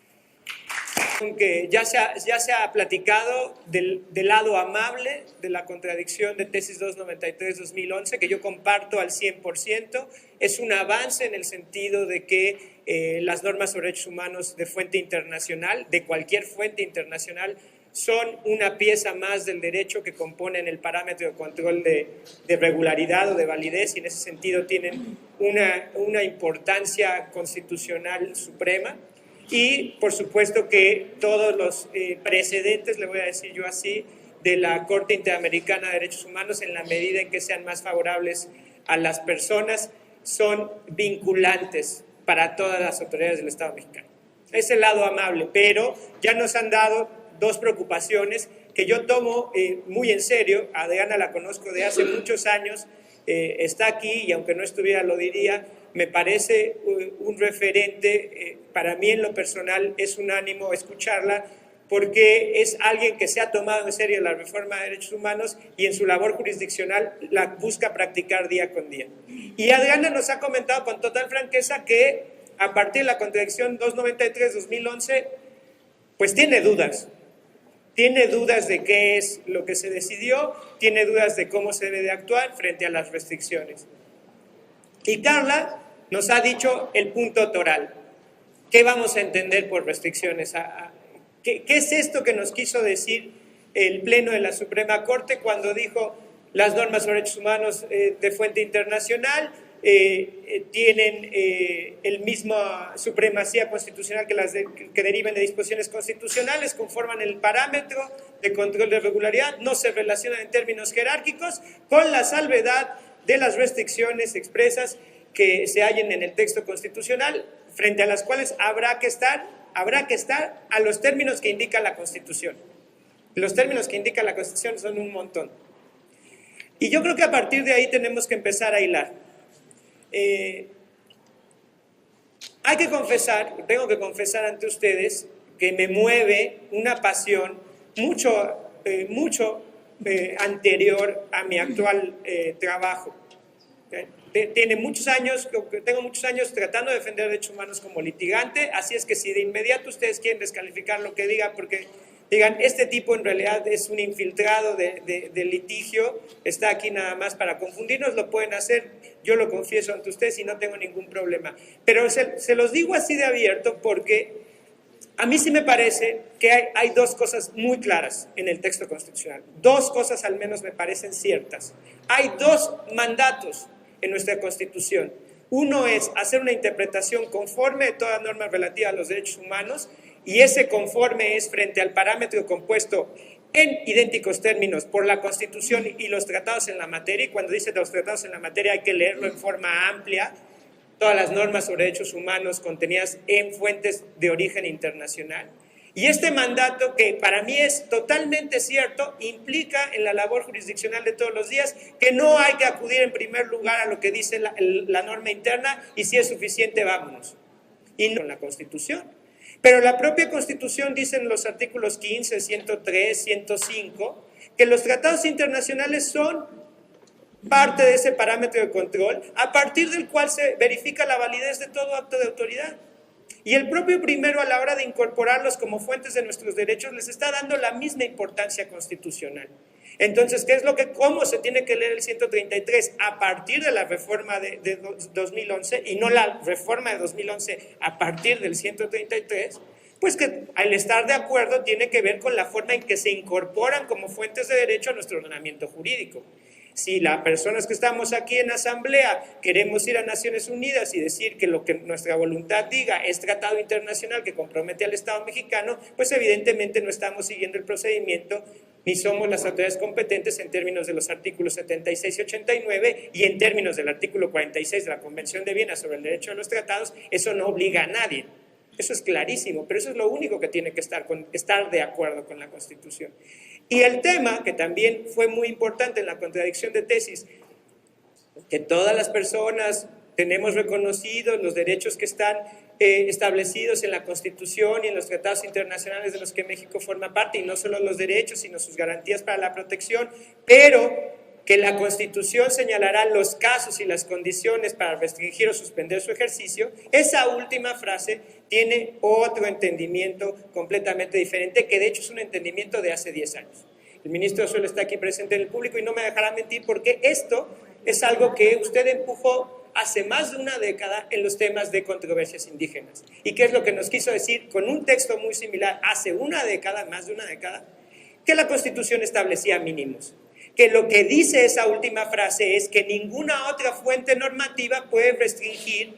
Que ya se ha platicado del lado amable de la contradicción de tesis 293-2011, que yo comparto al 100%. Es un avance en el sentido de que las normas sobre derechos humanos de fuente internacional, de cualquier fuente internacional, son una pieza más del derecho que componen el parámetro de control de regularidad o de validez, y en ese sentido tienen una importancia constitucional suprema. Y por supuesto que todos los precedentes, le voy a decir yo así, de la Corte Interamericana de Derechos Humanos, en la medida en que sean más favorables a las personas, son vinculantes para todas las autoridades del Estado mexicano. Es el lado amable, pero ya nos han dado dos preocupaciones que yo tomo muy en serio. Adriana la conozco de hace muchos años, está aquí y aunque no estuviera lo diría. Me parece un referente, para mí en lo personal es un ánimo escucharla, porque es alguien que se ha tomado en serio la reforma de derechos humanos y en su labor jurisdiccional la busca practicar día con día. Y Adriana nos ha comentado con total franqueza que a partir de la contradicción 293-2011, pues tiene dudas de qué es lo que se decidió, tiene dudas de cómo se debe de actuar frente a las restricciones. Y Carla nos ha dicho el punto toral. ¿Qué vamos a entender por restricciones? ¿Qué es esto que nos quiso decir el Pleno de la Suprema Corte cuando dijo las normas sobre derechos humanos de fuente internacional tienen el mismo supremacía constitucional que las que deriven de disposiciones constitucionales, conforman el parámetro de control de regularidad, no se relacionan en términos jerárquicos, con la salvedad de las restricciones expresas que se hallen en el texto constitucional, frente a las cuales habrá que estar a los términos que indica la Constitución. Los términos que indica la Constitución son un montón. Y yo creo que a partir de ahí tenemos que empezar a hilar. Hay que confesar, tengo que confesar ante ustedes que me mueve una pasión mucho anterior a mi actual trabajo. Tengo muchos años tratando de defender derechos humanos como litigante, así es que si de inmediato ustedes quieren descalificar lo que diga porque digan, este tipo en realidad es un infiltrado de litigio, está aquí nada más para confundirnos, lo pueden hacer, yo lo confieso ante ustedes y no tengo ningún problema. Pero se los digo así de abierto porque a mí sí me parece que hay dos cosas muy claras en el texto constitucional. Dos cosas al menos me parecen ciertas. Hay dos mandatos en nuestra Constitución. Uno es hacer una interpretación conforme de toda norma relativa a los derechos humanos, y ese conforme es frente al parámetro compuesto en idénticos términos por la Constitución y los tratados en la materia. Y cuando dice los tratados en la materia hay que leerlo en forma amplia, todas las normas sobre derechos humanos contenidas en fuentes de origen internacional. Y este mandato, que para mí es totalmente cierto, implica en la labor jurisdiccional de todos los días que no hay que acudir en primer lugar a lo que dice la norma interna, y si es suficiente, vámonos. Y no en la Constitución. Pero la propia Constitución dice en los artículos 15, 103, 105, que los tratados internacionales son parte de ese parámetro de control, a partir del cual se verifica la validez de todo acto de autoridad. Y el propio primero, a la hora de incorporarlos como fuentes de nuestros derechos, les está dando la misma importancia constitucional. Entonces, ¿cómo se tiene que leer el 133? A partir de la reforma de 2011, y no la reforma de 2011 a partir del 133, pues que al estar de acuerdo tiene que ver con la forma en que se incorporan como fuentes de derecho a nuestro ordenamiento jurídico. Si las personas que estamos aquí en asamblea queremos ir a Naciones Unidas y decir que lo que nuestra voluntad diga es tratado internacional que compromete al Estado mexicano, pues evidentemente no estamos siguiendo el procedimiento ni somos las autoridades competentes en términos de los artículos 76 y 89, y en términos del artículo 46 de la Convención de Viena sobre el derecho de los tratados. Eso no obliga a nadie. Eso es clarísimo, pero eso es lo único que tiene que estar de acuerdo con la Constitución. Y el tema, que también fue muy importante en la contradicción de tesis, que todas las personas tenemos reconocidos los derechos que están establecidos en la Constitución y en los tratados internacionales de los que México forma parte, y no solo los derechos, sino sus garantías para la protección, pero que la Constitución señalará los casos y las condiciones para restringir o suspender su ejercicio. Esa última frase tiene otro entendimiento completamente diferente, que de hecho es un entendimiento de hace 10 años. El ministro Osorio está aquí presente en el público y no me dejará mentir, porque esto es algo que usted empujó hace más de una década en los temas de controversias indígenas. ¿Y qué es lo que nos quiso decir con un texto muy similar hace una década, más de una década? Que la Constitución establecía mínimos. Que lo que dice esa última frase es que ninguna otra fuente normativa puede restringir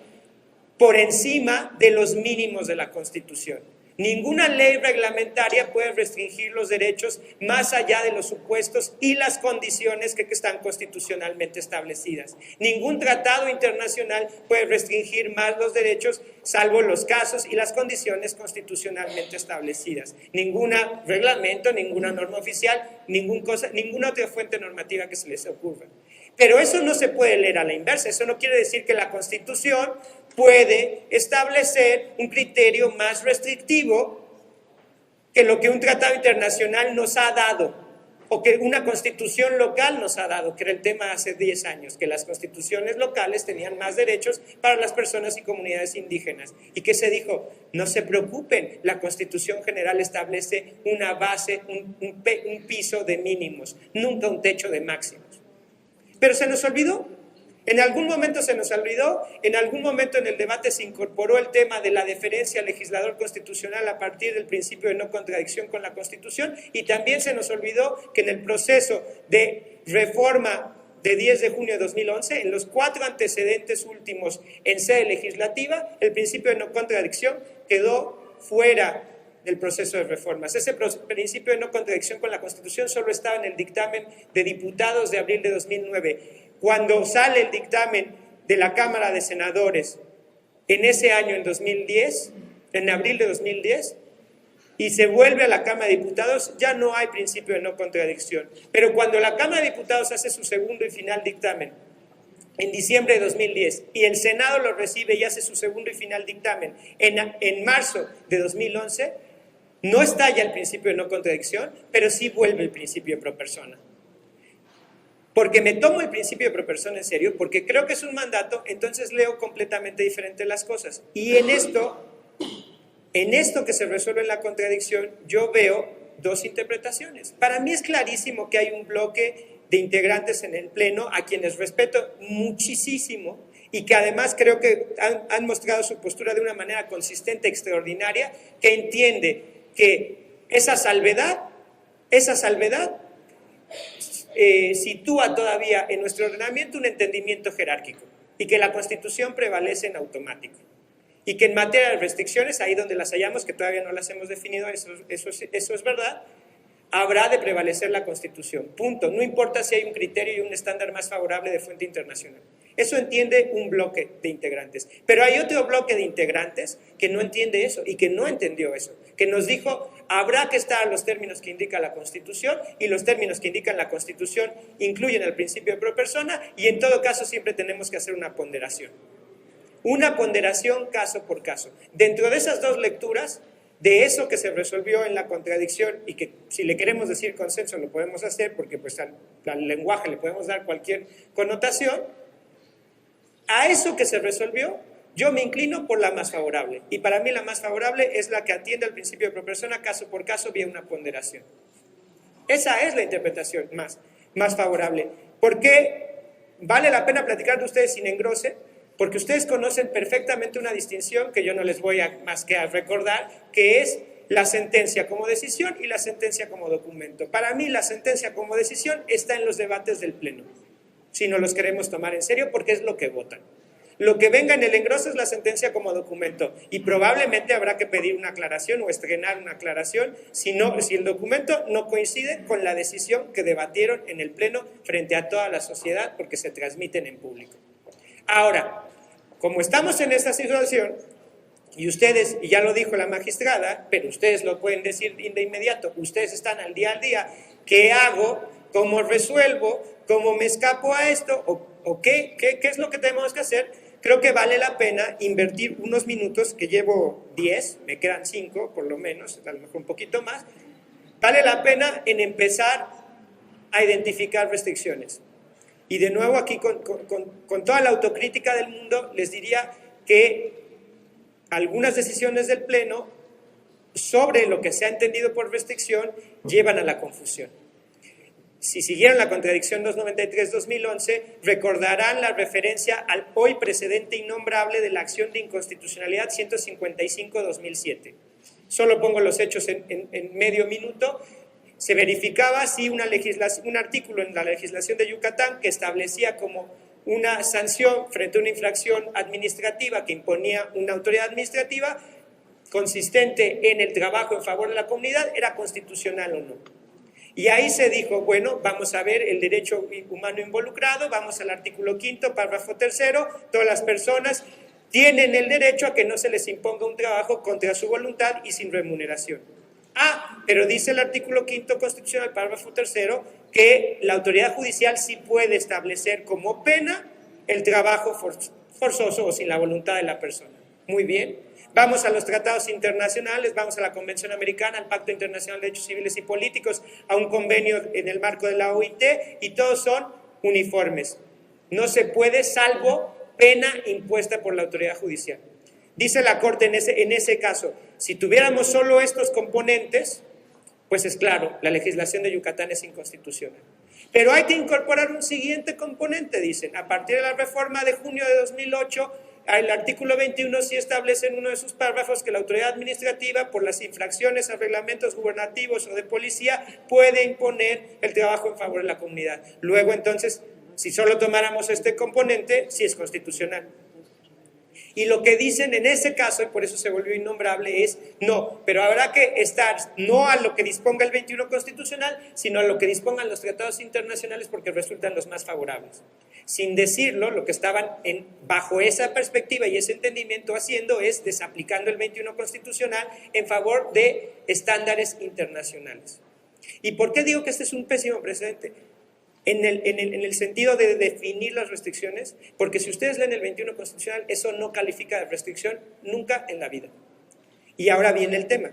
por encima de los mínimos de la Constitución. Ninguna ley reglamentaria puede restringir los derechos más allá de los supuestos y las condiciones que están constitucionalmente establecidas. Ningún tratado internacional puede restringir más los derechos, salvo los casos y las condiciones constitucionalmente establecidas. Ningún reglamento, ninguna norma oficial, ninguna otra fuente normativa que se les ocurra. Pero eso no se puede leer a la inversa. Eso no quiere decir que la Constitución puede establecer un criterio más restrictivo que lo que un tratado internacional nos ha dado, o que una constitución local nos ha dado, que era el tema hace 10 años, que las constituciones locales tenían más derechos para las personas y comunidades indígenas. ¿Y qué se dijo? No se preocupen, la Constitución General establece una base, un piso de mínimos, nunca un techo de máximos. Pero se nos olvidó. En algún momento se nos olvidó, en algún momento en el debate se incorporó el tema de la deferencia al legislador constitucional a partir del principio de no contradicción con la Constitución, y también se nos olvidó que en el proceso de reforma de 10 de junio de 2011, en los 4 antecedentes últimos en sede legislativa, el principio de no contradicción quedó fuera del proceso de reformas. Ese principio de no contradicción con la Constitución solo estaba en el dictamen de diputados de abril de 2009. Cuando sale el dictamen de la Cámara de Senadores en ese año, en 2010, en abril de 2010, y se vuelve a la Cámara de Diputados, ya no hay principio de no contradicción. Pero cuando la Cámara de Diputados hace su segundo y final dictamen, en diciembre de 2010, y el Senado lo recibe y hace su segundo y final dictamen en marzo de 2011, no está ya el principio de no contradicción, pero sí vuelve el principio de pro persona. Porque me tomo el principio de pro persona en serio, porque creo que es un mandato, entonces leo completamente diferente las cosas. Y en esto que se resuelve en la contradicción, yo veo dos interpretaciones. Para mí es clarísimo que hay un bloque de integrantes en el Pleno a quienes respeto muchísimo y que además creo que han mostrado su postura de una manera consistente, extraordinaria, que entiende que esa salvedad sitúa todavía en nuestro ordenamiento un entendimiento jerárquico y que la Constitución prevalece en automático. Y que en materia de restricciones, ahí donde las hallamos, que todavía no las hemos definido, eso es verdad, habrá de prevalecer la Constitución. Punto. No importa si hay un criterio y un estándar más favorable de fuente internacional. Eso entiende un bloque de integrantes. Pero hay otro bloque de integrantes que no entiende eso y que no entendió eso. Que nos dijo, habrá que estar a los términos que indica la Constitución y los términos que indican la Constitución incluyen el principio de pro persona y en todo caso siempre tenemos que hacer una ponderación. Una ponderación caso por caso. Dentro de esas dos lecturas, de eso que se resolvió en la contradicción y que si le queremos decir consenso lo podemos hacer porque pues al lenguaje le podemos dar cualquier connotación, a eso que se resolvió yo me inclino por la más favorable y para mí la más favorable es la que atiende al principio de pro persona caso por caso vía una ponderación. Esa es la interpretación más favorable. ¿Por qué vale la pena platicar de ustedes sin engrose? Porque ustedes conocen perfectamente una distinción que yo no les voy más que a recordar, que es la sentencia como decisión y la sentencia como documento. Para mí la sentencia como decisión está en los debates del Pleno, si no los queremos tomar en serio porque es lo que votan. Lo que venga en el engroso es la sentencia como documento y probablemente habrá que pedir una aclaración o estrenar una aclaración si el documento no coincide con la decisión que debatieron en el Pleno frente a toda la sociedad porque se transmiten en público. Ahora, como estamos en esta situación, y ustedes, y ya lo dijo la magistrada, pero ustedes lo pueden decir de inmediato, ustedes están al día, ¿qué hago? ¿Cómo resuelvo? ¿Cómo me escapo a esto? ¿O qué es lo que tenemos que hacer? Creo que vale la pena invertir unos minutos, que llevo 10, me quedan 5 por lo menos, a lo mejor un poquito más, vale la pena en empezar a identificar restricciones. Y de nuevo aquí con toda la autocrítica del mundo les diría que algunas decisiones del Pleno sobre lo que se ha entendido por restricción llevan a la confusión. Si siguieron la contradicción 293-2011, recordarán la referencia al hoy precedente innombrable de la acción de inconstitucionalidad 155-2007. Solo pongo los hechos en medio minuto. Se verificaba si un artículo en la legislación de Yucatán que establecía como una sanción frente a una infracción administrativa que imponía una autoridad administrativa consistente en el trabajo en favor de la comunidad era constitucional o no. Y ahí se dijo, bueno, vamos a ver el derecho humano involucrado, vamos al artículo 5º, párrafo 3º, todas las personas tienen el derecho a que no se les imponga un trabajo contra su voluntad y sin remuneración. Pero dice el artículo 5º constitucional, párrafo 3º, que la autoridad judicial sí puede establecer como pena el trabajo forzoso o sin la voluntad de la persona. Muy bien. Vamos a los tratados internacionales, vamos a la Convención Americana, al Pacto Internacional de Derechos Civiles y Políticos, a un convenio en el marco de la OIT, y todos son uniformes. No se puede salvo pena impuesta por la autoridad judicial. Dice la Corte en ese caso, si tuviéramos solo estos componentes, pues es claro, la legislación de Yucatán es inconstitucional. Pero hay que incorporar un siguiente componente, dicen. A partir de la reforma de junio de 2008, el artículo 21 sí establece en uno de sus párrafos que la autoridad administrativa, por las infracciones a reglamentos gubernativos o de policía, puede imponer el trabajo en favor de la comunidad. Luego, entonces, si solo tomáramos este componente, sí es constitucional. Y lo que dicen en ese caso, y por eso se volvió innombrable, es no, pero habrá que estar no a lo que disponga el 21 constitucional, sino a lo que dispongan los tratados internacionales porque resultan los más favorables. Sin decirlo, lo que estaban bajo esa perspectiva y ese entendimiento haciendo es desaplicando el 21 constitucional en favor de estándares internacionales. ¿Y por qué digo que este es un pésimo precedente? En el sentido de definir las restricciones, porque si ustedes leen el 21 constitucional, eso no califica de restricción nunca en la vida. Y ahora viene el tema.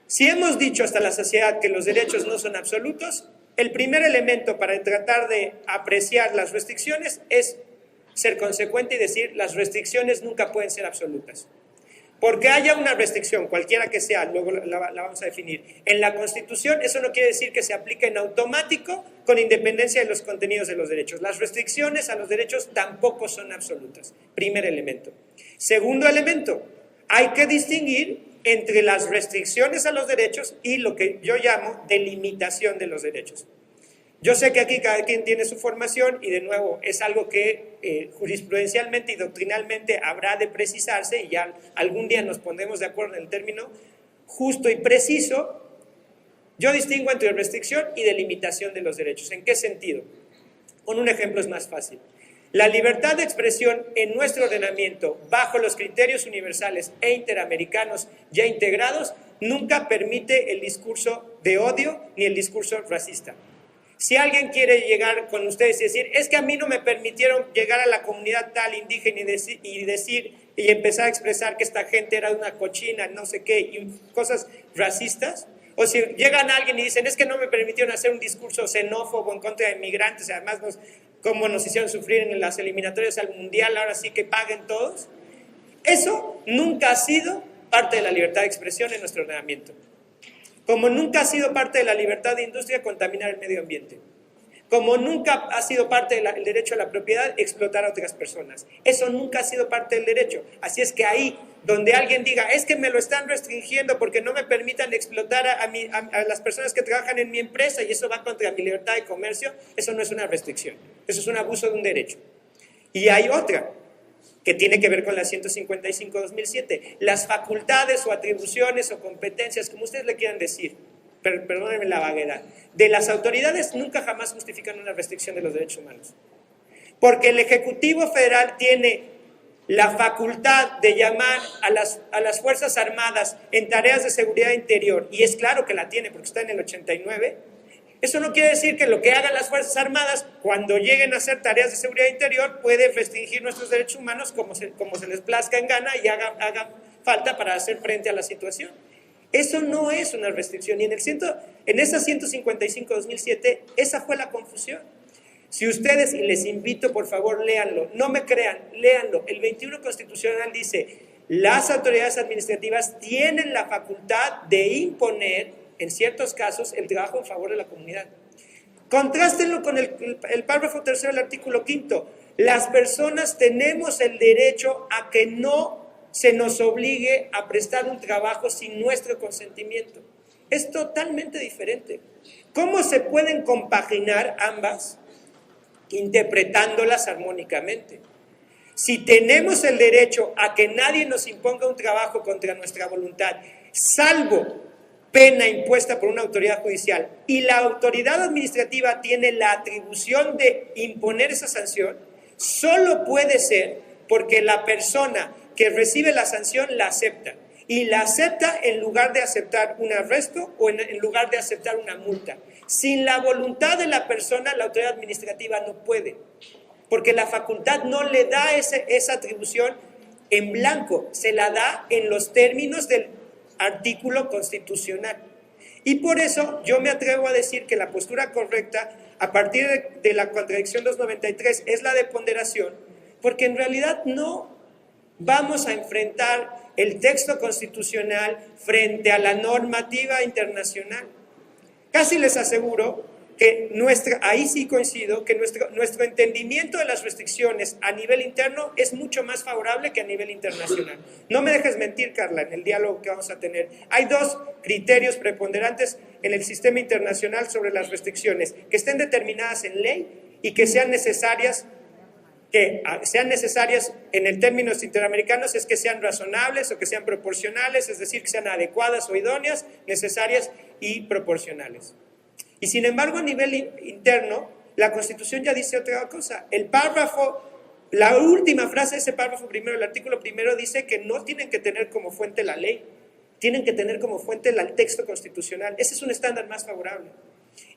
Si hemos dicho hasta la saciedad que los derechos no son absolutos, el primer elemento para tratar de apreciar las restricciones es ser consecuente y decir las restricciones nunca pueden ser absolutas. Porque haya una restricción, cualquiera que sea, luego la vamos a definir, en la Constitución, eso no quiere decir que se aplique en automático con independencia de los contenidos de los derechos. Las restricciones a los derechos tampoco son absolutas. Primer elemento. Segundo elemento, hay que distinguir entre las restricciones a los derechos y lo que yo llamo delimitación de los derechos. Yo sé que aquí cada quien tiene su formación y de nuevo es algo que jurisprudencialmente y doctrinalmente habrá de precisarse y ya algún día nos pondremos de acuerdo en el término justo y preciso. Yo distingo entre restricción y delimitación de los derechos. ¿En qué sentido? Con un ejemplo es más fácil. La libertad de expresión en nuestro ordenamiento, bajo los criterios universales e interamericanos ya integrados, nunca permite el discurso de odio ni el discurso racista. Si alguien quiere llegar con ustedes y decir, es que a mí no me permitieron llegar a la comunidad tal indígena y empezar a expresar que esta gente era una cochina, no sé qué, y cosas racistas, o si llegan a alguien y dicen, es que no me permitieron hacer un discurso xenófobo en contra de migrantes, y además como nos hicieron sufrir en las eliminatorias al mundial, ahora sí que paguen todos. Eso nunca ha sido parte de la libertad de expresión en nuestro ordenamiento. Como nunca ha sido parte de la libertad de industria contaminar el medio ambiente. Como nunca ha sido parte del derecho a la propiedad explotar a otras personas. Eso nunca ha sido parte del derecho. Así es que ahí, donde alguien diga, es que me lo están restringiendo porque no me permitan explotar a las personas que trabajan en mi empresa y eso va contra mi libertad de comercio, eso no es una restricción. Eso es un abuso de un derecho. Y hay otra, que tiene que ver con la 155/2007. Las facultades o atribuciones o competencias, como ustedes le quieran decir, perdónenme la vaguedad, de las autoridades nunca jamás justifican una restricción de los derechos humanos. Porque el Ejecutivo Federal tiene la facultad de llamar a las Fuerzas Armadas en tareas de seguridad interior, y es claro que la tiene porque está en el 89, eso no quiere decir que lo que hagan las Fuerzas Armadas cuando lleguen a hacer tareas de seguridad interior puede restringir nuestros derechos humanos como se les plazca en gana y haga falta para hacer frente a la situación. Eso no es una restricción y en esa 155/2007 esa fue la confusión. Si ustedes, y les invito por favor léanlo, no me crean, léanlo, el 21 constitucional dice, las autoridades administrativas tienen la facultad de imponer en ciertos casos, el trabajo en favor de la comunidad. Contrástenlo con el párrafo tercero del artículo 5. Las personas tenemos el derecho a que no se nos obligue a prestar un trabajo sin nuestro consentimiento. Es totalmente diferente. ¿Cómo se pueden compaginar ambas? Interpretándolas armónicamente. Si tenemos el derecho a que nadie nos imponga un trabajo contra nuestra voluntad, salvo pena impuesta por una autoridad judicial, y la autoridad administrativa tiene la atribución de imponer esa sanción, solo puede ser porque la persona que recibe la sanción la acepta, y la acepta en lugar de aceptar un arresto o en lugar de aceptar una multa. Sin la voluntad de la persona, la autoridad administrativa no puede, porque la facultad no le da esa atribución en blanco, se la da en los términos del artículo constitucional. Y por eso yo me atrevo a decir que la postura correcta a partir de la contradicción 293 es la de ponderación, porque en realidad no vamos a enfrentar el texto constitucional frente a la normativa internacional. Casi les aseguro que ahí sí coincido, que nuestro entendimiento de las restricciones a nivel interno es mucho más favorable que a nivel internacional. No me dejes mentir, Carla, en el diálogo que vamos a tener. Hay dos criterios preponderantes en el sistema internacional sobre las restricciones, que estén determinadas en ley y que sean necesarias en el términos interamericanos, es que sean razonables o que sean proporcionales, es decir, que sean adecuadas o idóneas, necesarias y proporcionales. Y sin embargo, a nivel interno, la Constitución ya dice otra cosa. La última frase de ese párrafo primero, el artículo primero, dice que no tienen que tener como fuente la ley, tienen que tener como fuente el texto constitucional. Ese es un estándar más favorable.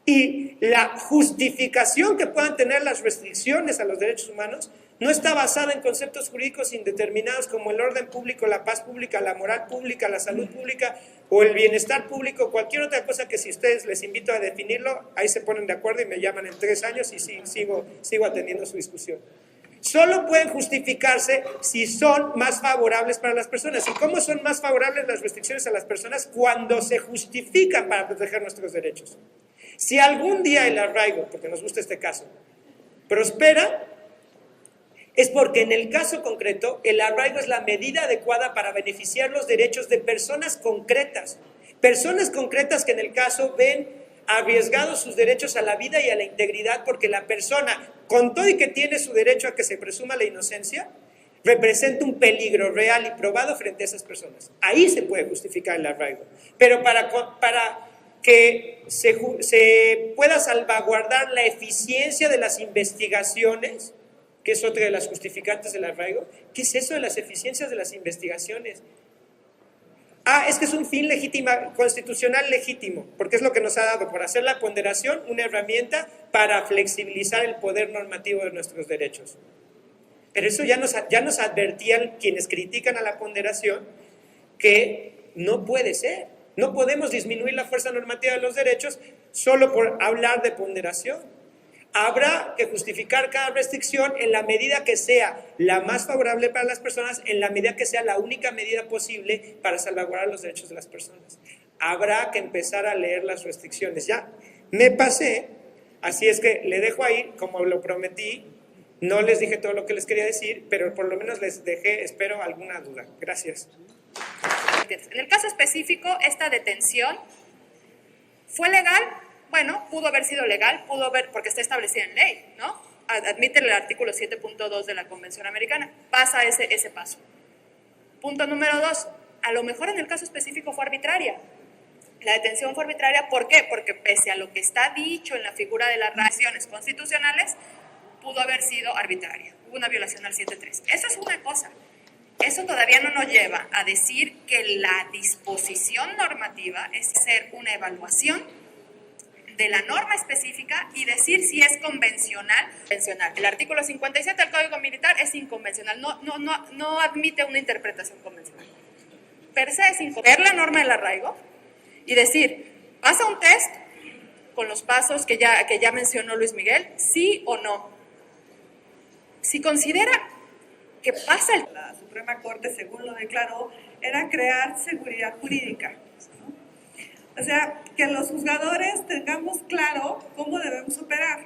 Y la justificación que puedan tener las restricciones a los derechos humanos no está basada en conceptos jurídicos indeterminados como el orden público, la paz pública, la moral pública, la salud pública o el bienestar público, cualquier otra cosa que si ustedes les invito a definirlo, ahí se ponen de acuerdo y me llaman en 3 años y sigo atendiendo su discusión. Solo pueden justificarse si son más favorables para las personas. ¿Y cómo son más favorables las restricciones a las personas? Cuando se justifican para proteger nuestros derechos. Si algún día el arraigo, porque nos gusta este caso, prospera, es porque en el caso concreto el arraigo es la medida adecuada para beneficiar los derechos de personas concretas que en el caso ven arriesgados sus derechos a la vida y a la integridad, porque la persona, con todo y que tiene su derecho a que se presuma la inocencia, representa un peligro real y probado frente a esas personas. Ahí se puede justificar el arraigo. Pero para que se pueda salvaguardar la eficiencia de las investigaciones, que es otra de las justificantes del arraigo, ¿qué es eso de las eficiencias de las investigaciones? Es que es un fin constitucional legítimo, porque es lo que nos ha dado, por hacer la ponderación, una herramienta para flexibilizar el poder normativo de nuestros derechos. Pero eso ya nos advertían quienes critican a la ponderación, que no puede ser. No podemos disminuir la fuerza normativa de los derechos solo por hablar de ponderación. Habrá que justificar cada restricción en la medida que sea la más favorable para las personas, en la medida que sea la única medida posible para salvaguardar los derechos de las personas. Habrá que empezar a leer las restricciones. Ya me pasé, así es que le dejo ahí, como lo prometí, no les dije todo lo que les quería decir, pero por lo menos les dejé, espero, alguna duda. Gracias. En el caso específico, esta detención fue legal. Bueno, pudo haber sido legal, porque está establecida en ley, ¿no? Admite el artículo 7.2 de la Convención Americana. Pasa ese paso. Punto número 2. A lo mejor en el caso específico fue arbitraria. La detención fue arbitraria, ¿por qué? Porque pese a lo que está dicho en la figura de las relaciones constitucionales, pudo haber sido arbitraria. Hubo una violación al 7.3. Eso es una cosa. Eso todavía no nos lleva a decir que la disposición normativa es hacer una evaluación de la norma específica y decir si es convencional. El artículo 57 del Código Militar es inconvencional, no admite una interpretación convencional. Per se es ver la norma del arraigo y decir, pasa un test con los pasos que ya mencionó Luis Miguel, sí o no. Si considera que pasa La Suprema Corte, según lo declaró, era crear seguridad jurídica. O sea, que los juzgadores tengamos claro cómo debemos operar.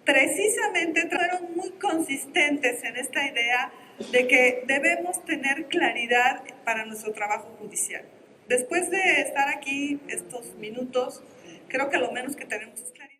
Precisamente fueron muy consistentes en esta idea de que debemos tener claridad para nuestro trabajo judicial. Después de estar aquí estos minutos, creo que lo menos que tenemos es claridad.